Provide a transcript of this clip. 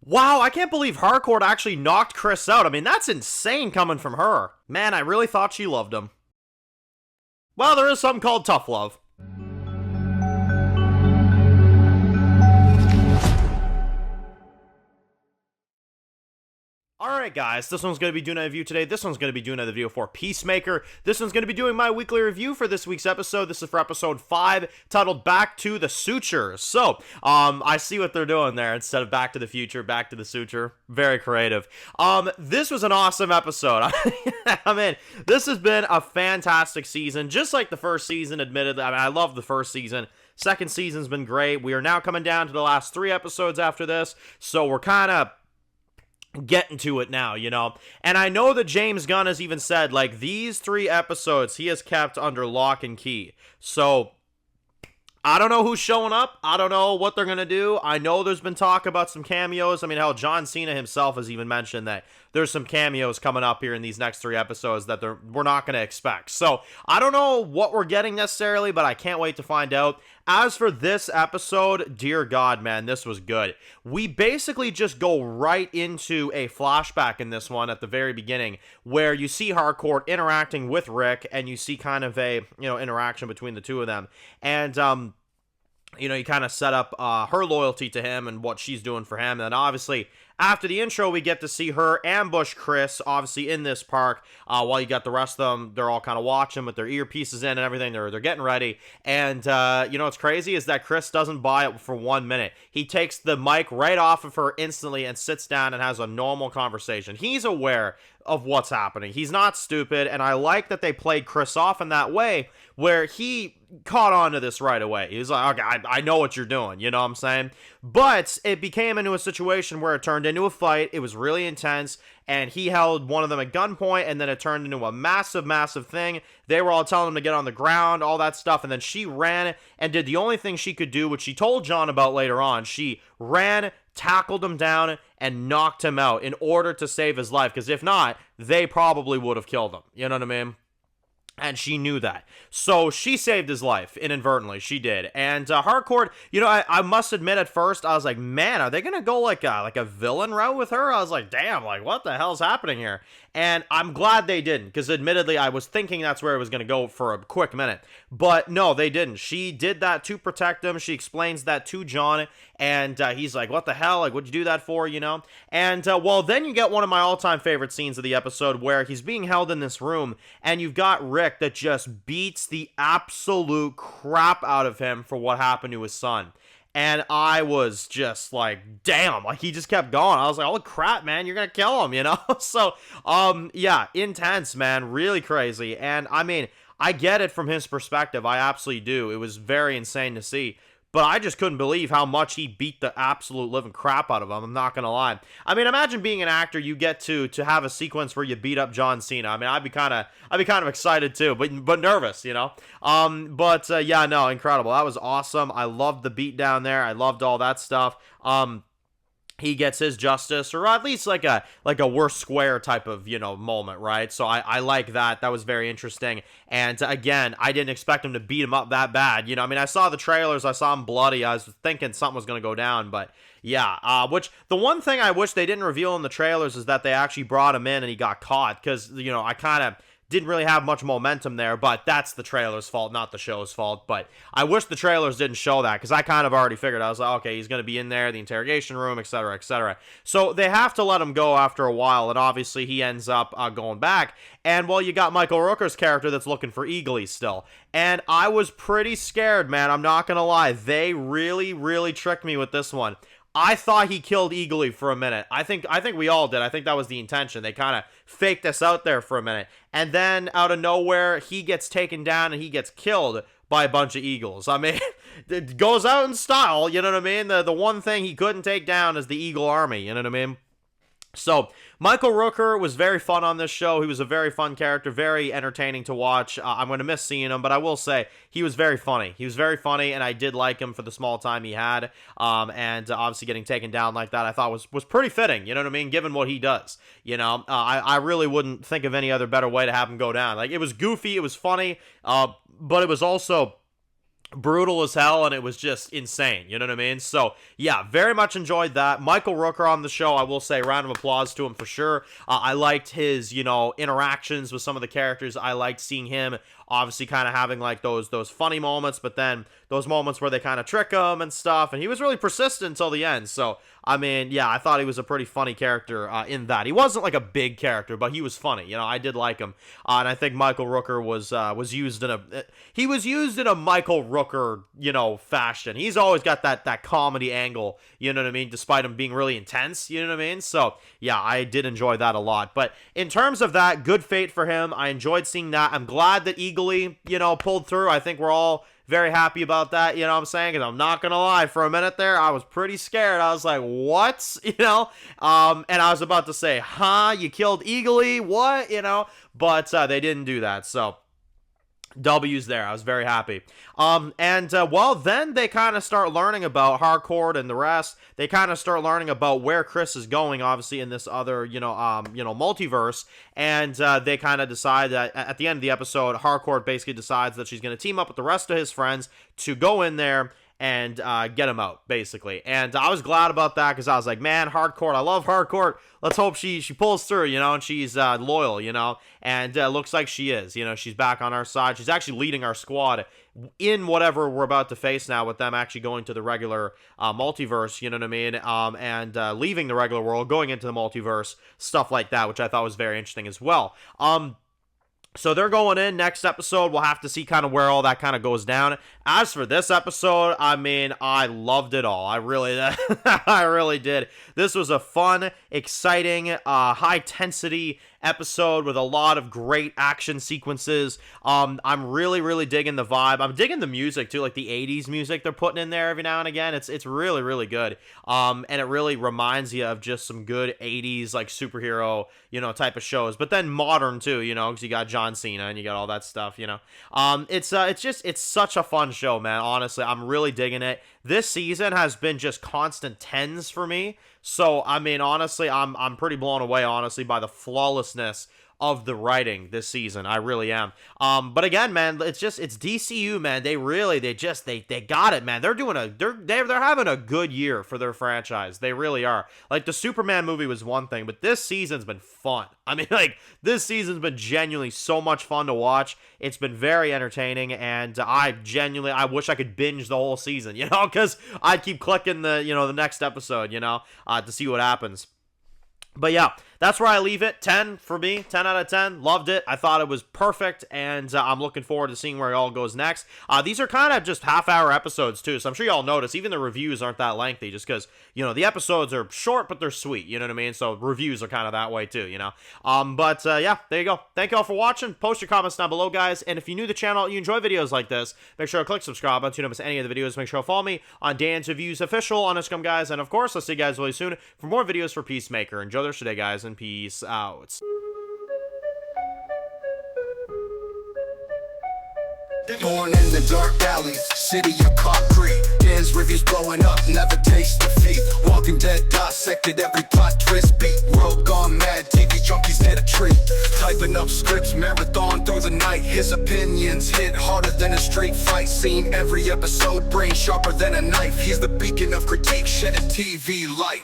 Wow, I can't believe Harcourt actually knocked Chris out. I mean, that's insane coming from her. Man, I really thought she loved him. Well, there is something called tough love. Alright guys, this one's going to be doing a review today. This one's going to be doing a video for Peacemaker. This one's going to be doing my weekly review for this week's episode. This is for episode 5, titled Back to the Suture. So, I see what they're doing there. Instead of Back to the Future, Back to the Suture. Very creative. This was an awesome episode. I mean, this has been a fantastic season. Just like the first season, admittedly. I mean, I love the first season. Second season's been great. We are now coming down to the last 3 episodes after this. So, we're kind of getting to it now, you know. And I know that James Gunn has even said, like, these 3 episodes he has kept under lock and key. So I don't know who's showing up. I don't know what they're going to do. I know there's been talk about some cameos. I mean, hell, John Cena himself has even mentioned that there's some cameos coming up here in these next 3 episodes that we're not going to expect. So I don't know what we're getting necessarily, but I can't wait to find out. As for this episode, dear God, man, this was good. We basically just go right into a flashback in this one at the very beginning where you see Harcourt interacting with Rick and you see kind of a, interaction between the two of them. And, you kind of set up her loyalty to him and what she's doing for him. And then obviously after the intro, we get to see her ambush Chris, obviously in this park, while you got the rest of them, they're all kind of watching with their earpieces in and everything, they're getting ready, and, what's crazy is that Chris doesn't buy it for 1 minute. He takes the mic right off of her instantly and sits down and has a normal conversation. He's aware of what's happening. He's not stupid, and I like that they played Chris off in that way, where he caught on to this right away. He was like, okay, I know what you're doing, you know what I'm saying? But it became into a situation where it turned into a fight. It was really intense, and he held one of them at gunpoint, and then it turned into a massive, massive thing. They were all telling him to get on the ground, all that stuff, and then she ran and did the only thing she could do, which she told John about later on. She ran, tackled him down, and knocked him out in order to save his life, because if not, they probably would have killed him. You know what I mean? And she knew that. So she saved his life, inadvertently. She did. And Harcourt, I must admit at first, I was like, man, are they going to go like a villain route with her? I was like, damn, like, what the hell's happening here? And I'm glad they didn't, because admittedly, I was thinking that's where it was going to go for a quick minute. But no, they didn't. She did that to protect him. She explains that to John, and he's like, what the hell? Like, what'd you do that for, And, then you get one of my all-time favorite scenes of the episode where he's being held in this room, and you've got Rick that just beats the absolute crap out of him for what happened to his son. And I was just like, damn, like he just kept going. I was like, oh crap, man, you're gonna kill him, So, yeah, intense, man, really crazy. And I mean, I get it from his perspective. I absolutely do. It was very insane to see. But I just couldn't believe how much he beat the absolute living crap out of him. I'm not going to lie. I mean, imagine being an actor, you get to have a sequence where you beat up John Cena. I mean, I'd be kind of excited too, but nervous, yeah, no, incredible. That was awesome. I loved the beat down there. I loved all that stuff. He gets his justice, or at least like a worse square type of, moment, right? So I like that. That was very interesting. And again, I didn't expect him to beat him up that bad. I mean, I saw the trailers, I saw him bloody. I was thinking something was going to go down, but yeah. Which the one thing I wish they didn't reveal in the trailers is that they actually brought him in and he got caught, because, I kind of didn't really have much momentum there, but that's the trailer's fault, not the show's fault. But I wish the trailers didn't show that, because I kind of already figured. I was like, okay, he's going to be in there, the interrogation room, etc., etc. So they have to let him go after a while, and obviously he ends up going back. And, well, you got Michael Rooker's character that's looking for Eagly still. And I was pretty scared, man, I'm not going to lie. They really, really tricked me with this one. I thought he killed Eagly for a minute. I think we all did. I think that was the intention. They kind of faked us out there for a minute. And then out of nowhere, he gets taken down and he gets killed by a bunch of eagles. I mean, it goes out in style, you know what I mean? The one thing he couldn't take down is the Eagle Army, you know what I mean? So, Michael Rooker was very fun on this show. He was a very fun character, very entertaining to watch. I'm going to miss seeing him, but I will say he was very funny. He was very funny, and I did like him for the small time he had. And obviously getting taken down like that I thought was pretty fitting, you know what I mean, given what he does. I really wouldn't think of any other better way to have him go down. Like, it was goofy, it was funny, but it was also brutal as hell, and it was just insane, you know what I mean? So yeah, very much enjoyed that. Michael Rooker on the show, I will say, round of applause to him for sure. I liked his, you know, interactions with some of the characters. I liked seeing him obviously kind of having like those funny moments, but then those moments where they kind of trick him and stuff, and he was really persistent until the end. So I mean, yeah, I thought he was a pretty funny character in that. He wasn't like a big character, but he was funny. You know, I did like him, and I think Michael Rooker was used in a Michael Rooker, you know, fashion. He's always got that comedy angle. You know what I mean? Despite him being really intense. You know what I mean? So yeah, I did enjoy that a lot. But in terms of that, good fate for him. I enjoyed seeing that. I'm glad that Eagly, you know, pulled through. I think we're all very happy about that, you know what I'm saying? Because I'm not going to lie, for a minute there, I was pretty scared. I was like, what? You know? And I was about to say, huh? You killed Eagly? What? You know? But they didn't do that, so W's there. I was very happy. Well, then they kind of start learning about Harcourt and the rest. They kind of start learning about where Chris is going, obviously, in this other, multiverse. And they kind of decide that at the end of the episode, Harcourt basically decides that she's going to team up with the rest of his friends to go in there and get him out, basically. And I was glad about that because I was like, man, Harcourt, I love Harcourt. Let's hope she pulls through, you know, and she's loyal, you know. And looks like she is, you know, she's back on our side. She's actually leading our squad in whatever we're about to face now with them actually going to the regular multiverse, you know what I mean, and leaving the regular world, going into the multiverse, stuff like that, which I thought was very interesting as well. So they're going in. Next episode, we'll have to see kind of where all that kind of goes down. As for this episode, I mean, I loved it all. I really did. This was a fun, exciting, high-intensity episode with a lot of great action sequences. I'm really digging the vibe. I'm digging the music too, like the 80s music they're putting in there every now and again. It's really good. And it really reminds you of just some good 80s like superhero, you know, type of shows. But then modern too, you know, because you got John Cena and you got all that stuff, you know. It's such a fun show, man. Honestly, I'm really digging it. This season has been just constant 10s for me. So, I mean, honestly, I'm pretty blown away, honestly, by the flawlessness of the writing this season. I really am. But again, man, it's DCU, man. They got it, man. They're having a good year for their franchise. They really are. Like, the Superman movie was one thing, but this season's been fun. I mean, like, this season's been genuinely so much fun to watch. It's been very entertaining, and I wish I could binge the whole season, you know, because I'd keep clicking the next episode, you know, to see what happens. But yeah, that's where I leave it. 10 for me. 10 out of 10. Loved it. I thought it was perfect, and I'm looking forward to seeing where it all goes next. These are kind of just half-hour episodes, too, so I'm sure y'all notice. Even the reviews aren't that lengthy, just because, you know, the episodes are short, but they're sweet, you know what I mean? So reviews are kind of that way, too, you know? Yeah, there you go. Thank y'all for watching. Post your comments down below, guys, and if you're new to the channel, you enjoy videos like this, make sure to click subscribe button so you don't miss any of the videos. Make sure to follow me on Dan's Reviews Official on Instagram, guys, and of course, I'll see you guys really soon for more videos for Peacemaker. Enjoy the rest of your day, guys, and peace out. Born in the dark alleys, city of concrete. Dan's reviews blowing up, never taste defeat. Walking Dead dissected every plot twist beat. World gone mad, TV junkies hit a treat. Typing up scripts, marathon through the night. His opinions hit harder than a street fight scene. Every episode, brain sharper than a knife. He's the beacon of critique, shedding TV light.